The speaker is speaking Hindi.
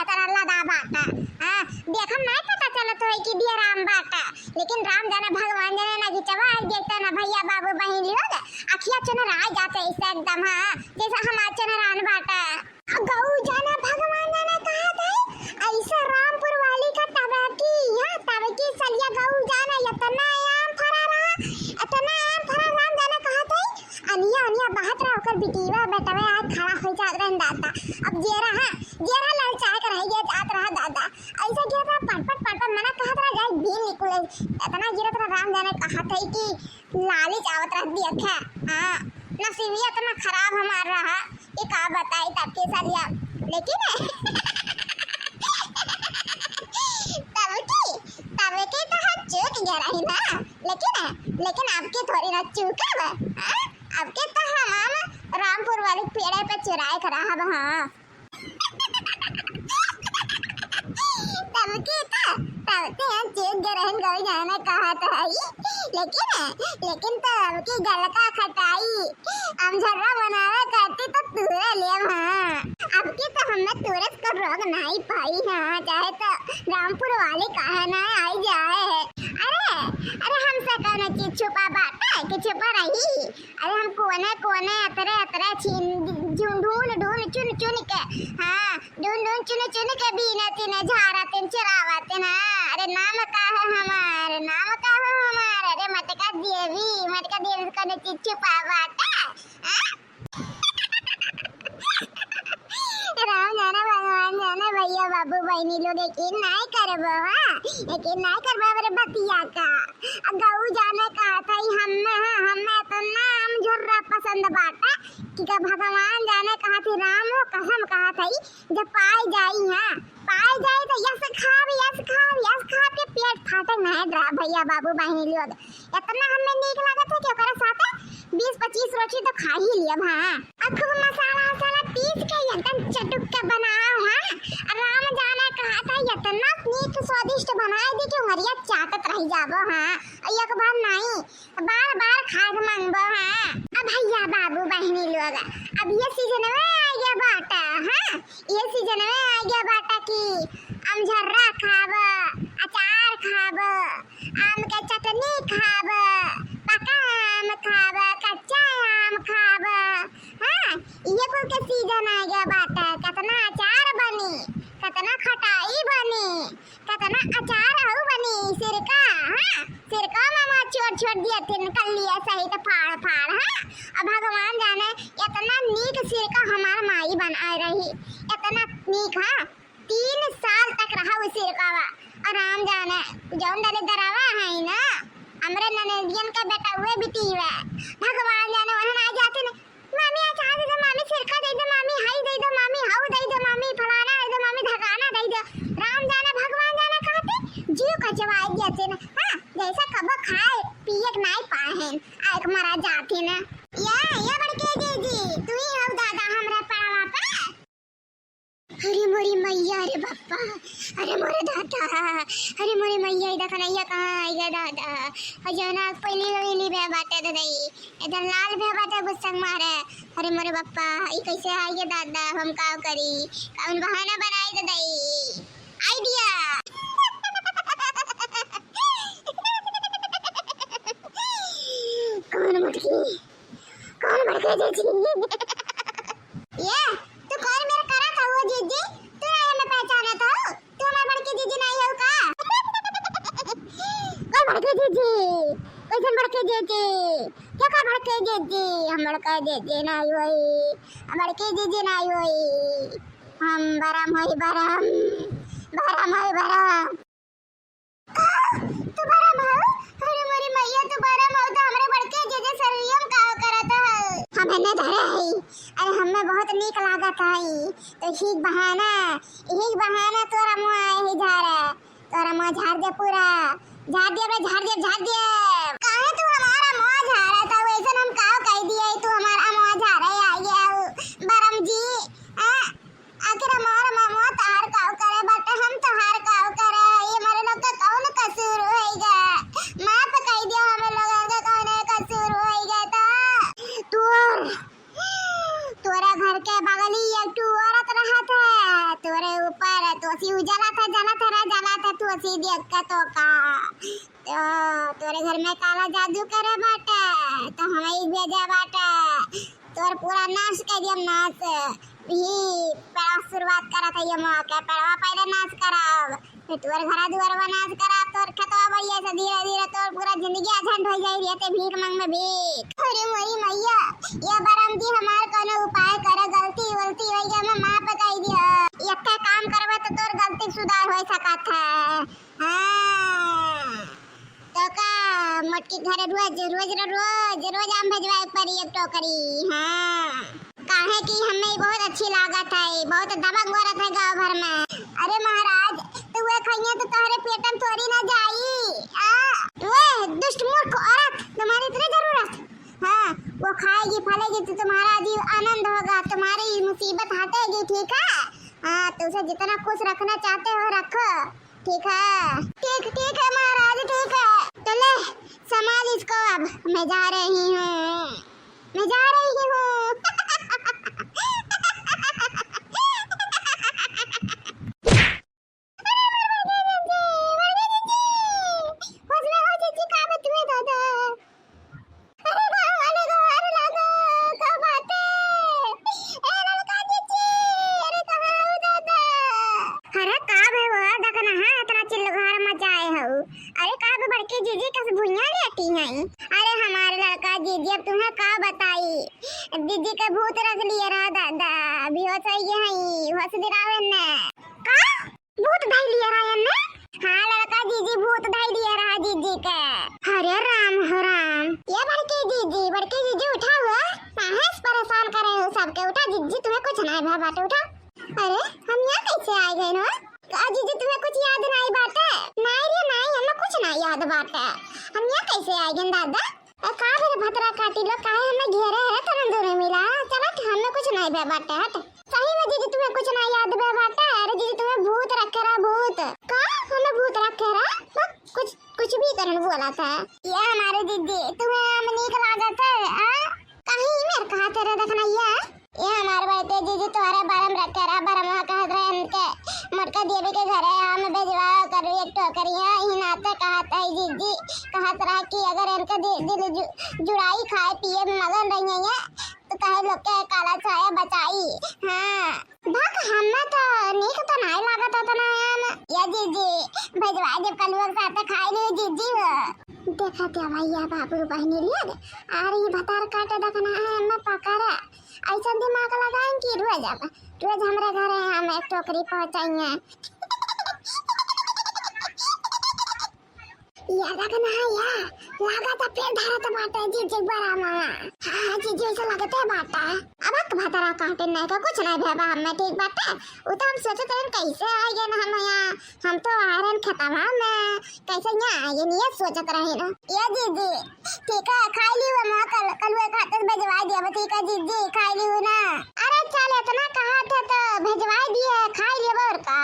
तेरा लदा बाटा। हां देखम नहीं पता चलत होई कि दिया राम बाटा, लेकिन राम जाने भगवान जाने ना खिंचवा देखता ना भैया बाबू बहन लोग अखिया चुनर आ जाते ऐसे एकदम। हां जैसा हम आज चुनरान बाटा गौ जाना भगवान जाने कहा था ऐसा रामपुर वाली का तबकी हां तबकी सलिया गौ जाना इतना आम फरा रहा इतना आम फरा राम जाने कहा था अनिया अनिया बात रहा होकर बिटीवा बेटवा आज खड़ा हो जात रहा दादा। अब जेरा ललचा कर रह गया जात रहा दादा ऐसा गिरा था पट मना कहा था जाए बीन निकले इतना गिरा था राम जाने कहा था कि लालच आवत रह दिया था। हां नसीबियत इतना खराब हमार रहा ये का बताई तब के सालिया लेकिन तब के तो हाथ चूक गया रही ना लेकिन आपके थोड़ी ना चूका बा। हां आपके तो हम रामपुर वाले पेड़े पे चुराए खड़ा है। हां तब चूक गए रहन गई जाने कहा था लेकिन तब की गलका खटाई हम झर्रा बनावे करती तो तुरे ले। हां अब की तो हमने तुरंत को रोक नहीं पाई। हां चाहे तो रामपुर वाले कहा ना आई जाए अरे हमसे कहना चीज छुपा बाटा कि छुपा रही। अरे हम कोने अतरे छीन ढूंढ चुन के हां ढूंढ चुन के बीने तीने झाराते चरावाते ना। अरे नाम का है हमार अरे मटका देवी कहना चीज छुपा बाटा। राम जाना भगवान जाना भैया बाबू बहनी लोग यकीन नहीं करबो। यकीन नहीं करबो मेरे बतिया का गऊ जाने कहा था हमें तो नाम झर्रा पसंद बाटा कि का भगवान जाने कहा थी राम हो कसम कहा था जब पाई जाई तो यस खा के पेट फाटे नहीं ड्रा भैया बाबू बहनी लोग इतना हमें नीक लागत है कि ओकरा साथे 20-25 रोटी तो खा ही लिया। हां अब खूब मसाला पीस के एकदम चटुक के बनाओ। हां राम जाने कहा था इतना नीक स्वादिष्ट बनाए दी कि हरिया चाटत रह जाबो। हां एक बार नहीं बार खा के मांगबो। हां अब भैया बाबू बहनी लोग अब ये सीजन में आ गया बाटा। हां ये सीजन में आ गया बाटा की आम झर्रा खाब अचार खाब आम के चटनी खाब पका आम खाब कच्चा आम खाब। हां ये कुल के सीजन आ गया बाटा कितना अचार बनी कितना खटाई बनी कितना अचार हउ बनी सिरका। हां सिरका मामा छोड़ दिया थे निकल लिया सही तो फाड़। हां अब भगवान जाने इतना नीक सिरका हमार माई बनाए रही इतना नीक। हां 3 साल तक रहा वो सिरका और राम जाने जौन डाले दरावा है ना हमरे ननदियन का बेटा हुए बिटी हुआ भगवान जाने वहां आ जाते ना मामी अचार दे दो मामी सिरका दे दो मामी हाई दे दो मामी हाउ दे दो मामी फलाना दे दो मामी ढकाना दे दो। राम जाने भगवान जाने कहते जीव का जवाब देते ना। हां जैसा कब खाए पिए नहीं पाए आए मरा जाते ना या बड़के जी तू ही हो दादा हमरा पड़ावा पे। अरे मोरी मैया अरे बाप्पा अरे मोरे दादा अरे मोरी मैया इधर कन्हैया कहाँ आई गया दादा हजना पहली बे बाटे दे दई इधर लाल बे बाटे गुस्सा मारे। अरे मोरे बाप्पा ई कैसे आई गया दादा हम का करी कौन बहाना बनाई दे दई आइडिया। कौन मटकी जी ये तू कौन मेरा करा था वो जीजी तू मैं पहचाना था तू हमारे बड़के जीजी नहीं हो का। कौन बड़के जीजी कैसे बड़के जीजी क्या का बड़के जीजी हम बड़के जीजी नहीं होई हम बड़के जीजी नहीं होई हम बरम होई बरम तू बरम हो। अरे मेरी मैया तू बरम हो तो हमारे बड़के जीजी सरयम का करत है हमें न धरे है। अरे हमें बहुत नीक लागत है तो ठीक बहाना तोरा मुंह ही तोरा मुंह झाड़ दे पूरा झाड़ दे काहे तू हमारा मुंह झाड़ा था वैसे हम काव कह दिए तू हमारा मुंह झाड़े आ गया बरम जी। आखिर हमारा मुंह तार काव करे बट हम तोहार काव करे ये हमारे लोग का कौन कसूर होएगा माफ कह दिया हमें लोगों का कौन कसूर होएगा तो तोरा घर के बगल ही एक औरत रहा था तो तोरे ऊपर तो सी उजाला था तू सी देख के तो का तो तोरे घर में काला जादू करे बाटे तो हमें ही भेजा बाटे तोर पूरा नाश कर दिया नाश ही पड़ा शुरुआत करा था ये मौका पड़वा पहले नाश कराव फिर तोर घर दुआर नाश करा तोर खतवा बढ़िया से धीरे धीरे तोर पूरा जिंदगी अझंड हो जाई रहते भीख मांग में भीख अरे मोरी मैया ये बरम दी हमार कोनो उपाय करे गलती वलती होई गया मैं माफ कर दिया इतना काम करबे तो तोर गलती सुधार हो सकत है हां तो का मटकी घरे रोज आम भेजवाए पर एक टोकरी हां काहे कि हमें बहुत अच्छी लागत है बहुत दबंग औरत है गांव भर में अरे महाराज तू वो खइया तो तोहरे पेट में थोड़ी ना जाई वे दुष्ट मूर्ख औरत तुम्हारी इतनी जरूरत हाँ वो खाएगी फलेगी तो तुम्हारा जीव आनंद होगा तुम्हारी मुसीबत हटेगी ठीक है हाँ तो उसे जितना खुश रखना चाहते हो रखो ठीक है ठीक है महाराज ठीक है तो ले संभाल इसको अब मैं जा रही हूँ जीजी कैसे भुइयां लेटी हैं अरे हमारे लड़का जीजी अब तुम्हें का बताई जीजी का भूत रख लिया रहा दादा बेहोश हो गए हैं होश दिलावे ने का भूत धाई लिया रहा ने हां लड़का जीजी भूत धाई लिया रहा जीजी का हरे राम हो राम ये बड़के जीजी उठा हुआ काहे परेशान कर रहे हो सबके उठा जीजी तुम्हें कुछ नहीं भा बाटे उठा अरे हम यहाँ कैसे आ गए ना जीजी तुम्हें कुछ याद नहीं बाटे नहीं हमें कुछ नहीं याद बाटे हम यहाँ कैसे आ गए दादा का मेरे भतरा काटी लो काहे हमें घेरे है तुरंत दूर मिला चलो हमें कुछ नहीं बे बाटे हट सही में जीजी तुम्हें कुछ नहीं याद बे बाटे अरे जीजी तुम्हें भूत रखे रहा भूत का हमें भूत रखे रहा कुछ भी करन बोला था ये हमारे जीजी तुम्हें हम नीक लागत है कहीं मेरे कहा तेरे देखना ये हमारे बेटे जीजी तुम्हारे बारे में रखे रहा बरमा कहत रहे इनके मटका देवी के घरे आम भेजवा कर एक टोकरिया ही नाते कहत है जीजी कहत रहा कि अगर इनके दिल जुड़ाई खाए पिए में मगन रही है तो कहे लोग के काला छाया बचाई हां भक हमें तो नीक तो नहीं लागत था ना या जीजी भेजवा जब कल लोग साथ खाए ले जीजी देखा क्या भैया बाबू बहनी लिया आ रही भतार काटे देखना है मैं पकड़ा ऐसा दिमाग लगाएं कि रोज हमारे घर हम एक टोकरी पहुंचाएंगे या लगना है या लगा था पेड़ धारा तो बाटा जीजी बड़ा मामा हाँ जीजी ऐसा लगता है बाटा अब एक भतरा काटे नहीं का कुछ नहीं भेबा हमें ठीक बाटा वो तो हम सोचे थे कैसे आएंगे ना हम यहाँ हम तो आयरन खत्म में कैसे यहाँ आएंगे नहीं सोचत रहे ना या जीजी ठीक है खा ली वो कल वो खाते भेजवा दिया ठीक है जीजी खा ली ना अरे चल इतना कहा था तो भेजवा दिए खा लिया और का